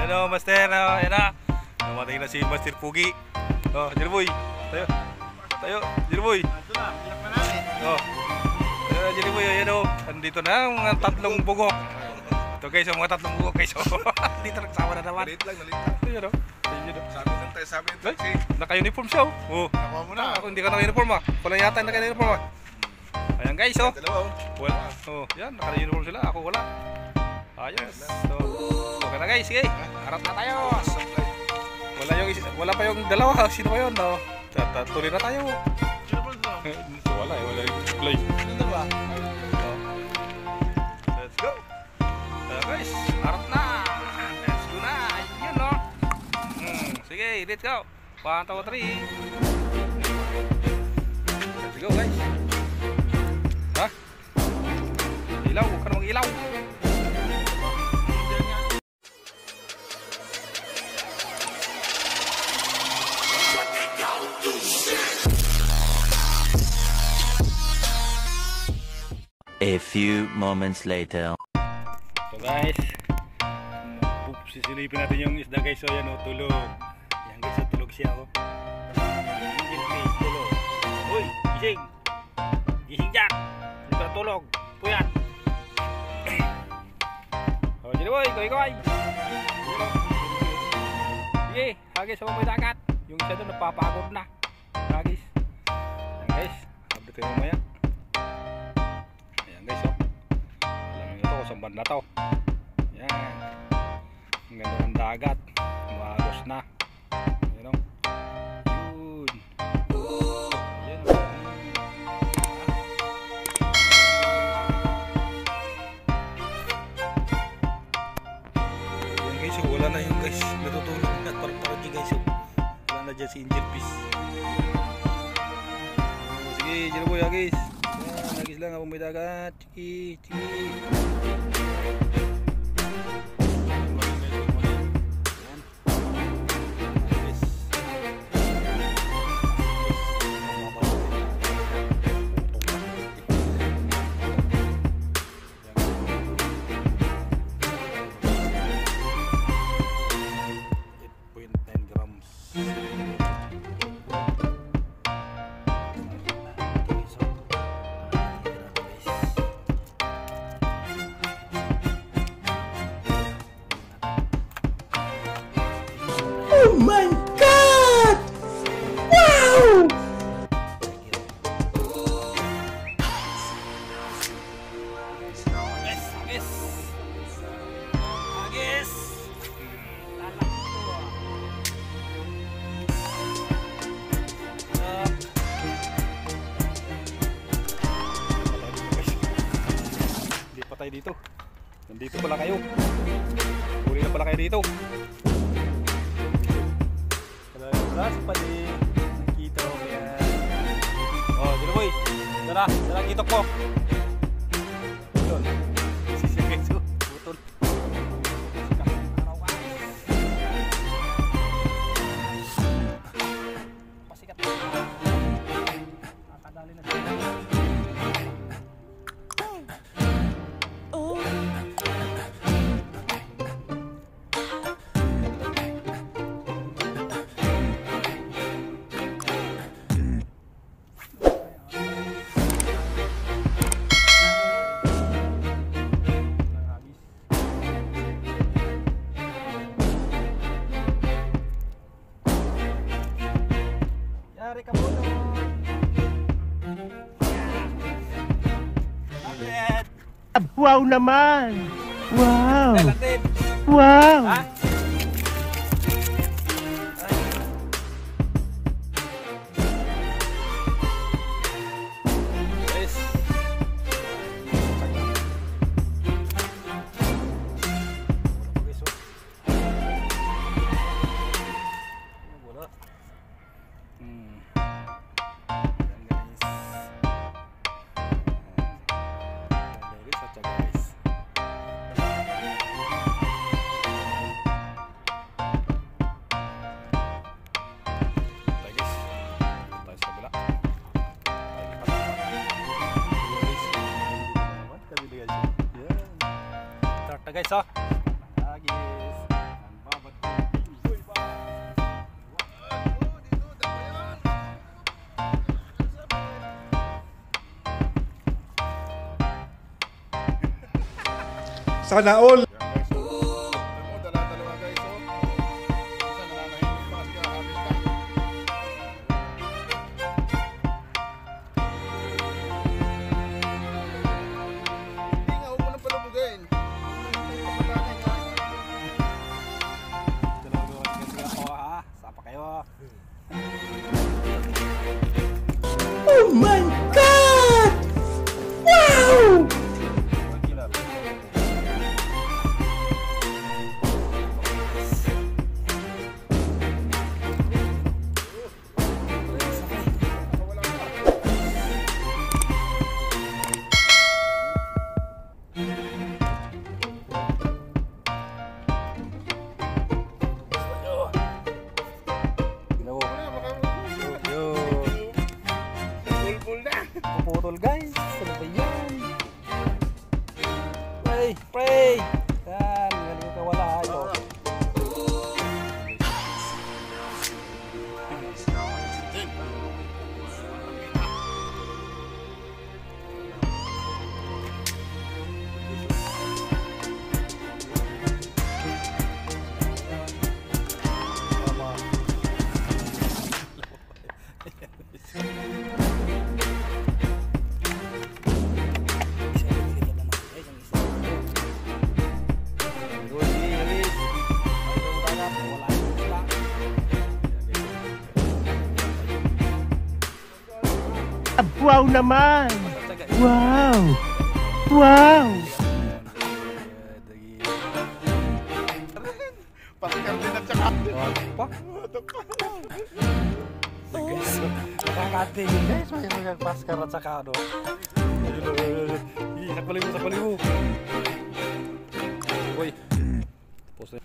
Ano, Master? Ayan na. Namatay na si Master Pugi. Oh, Jiriboy. Tayo. Tayo, Jiriboy. Oh. Tayo, Jiriboy. Ayan o. Andito na ang mga tatlong bugok. Ito guys, ang mga tatlong bugok guys. Dito nagsama na naman. Nalit lang. Ayan o. Sabi ng tayo, sabi ng taxi. Naka-uniform siya o. Oh. Nakuha mo na. Ako hindi ka naka-uniform ah. Wala yata naka-uniform ah. Ayan guys oh. Dalawa oh. Wala. Oh, yan. Naka-uniform sila. Ako wala. Ayos. So, okay na guys. Sige. Harap na tayo. Wala pa yung dalawa. Sino ba yun? No? Tuloy na tayo. Wala eh. Wala yung play. Ano ba? Let's go. Guys, harap na. Let's go na. Yun no. Sige, let's go. 1, 2, 3. Let's go guys. Ha? Ilaw. Huwag ka na mag-ilaw. A few moments later. So guys, sisilipin natin yung isda guys. So yan o, tulog. Yan guys, tulog siya o. Angel face, tulog. Uy, gising. Gising dyan. Hindi ka tulog. Puyat. O, dyan boy, kaway-kaway. Sige, hagis sa mga dagat. Yung isa doon napapagod na. Hagis. Yan guys, update kayo mamaya. Guys, oh. Alam nyo ito kung saan banda to. Yan. Ang ganda ng dagat. Maagos na. Yan o. Yun. Yan o. Yan guys, oh. Wala na yung guys. Natutulog na. Parang dyan guys. Oh. Wala na dyan si Angel Fish. Sige, dyan po ya guys. Nagis lang abang may dagat. Chiki, chiki. Oh my God! Wow! Hindi pa tayo dito. Nandito pala kayo. Huli na pala kayo dito. Keras pali kita ya. Oh, jadi boy. Darah kita po. Betul. Sisi guys, betul. Pasikat. Akadali na siya. Yari ka po. Wow naman! Wow! Wow! Ha? guys, oh. Agis. Sana all. Yan guys, so. Alam mo, dala-dalawa guys, so. Isa nananahimik pa siya, habis ka. Hindi nga, huwag mo nang palubugin. Sapa kayo. Oh my God! Wow! Puputol guys, ano ba yan? Pray! Yan, galing ka wala ito. Wow naman! Wow! Wow! Pakikar din at saka. Guys, nakakatingin guys, may magpaskar at saka ano. Sakbali mo. Uy. Poste.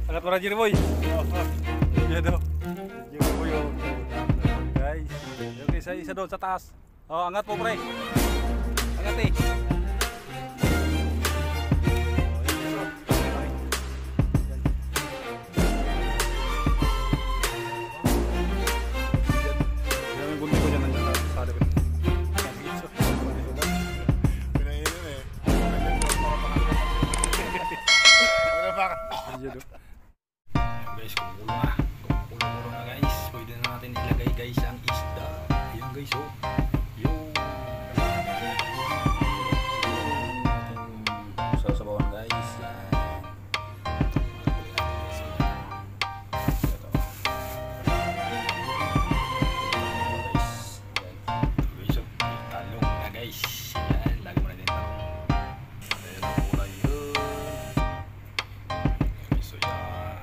Angkat para Jerry Boy. Iya dong. Jerry Boy. Guys. Oke, saya isa doon sa taas. Oh, angat po pre. Angat eh. Guys, kumukulo na guys. Pwede na natin ilagay guys ang isda. Ayan guys, oh. Yung sasabawan guys. Talong na guys. Ayan, lagi mo natin talong. Ayan, kulay yun. So yan.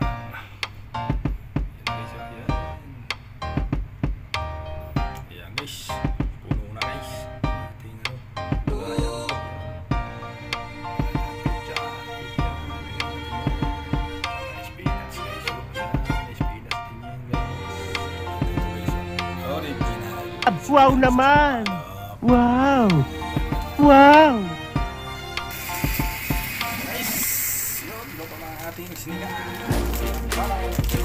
Ayan guys, puno na guys. Tingnan mo. Spinach guys. Spinach din yan guys. Original. Wow naman! Wow! Wow! Guys, yun. Luto na ating sinigang. Bye!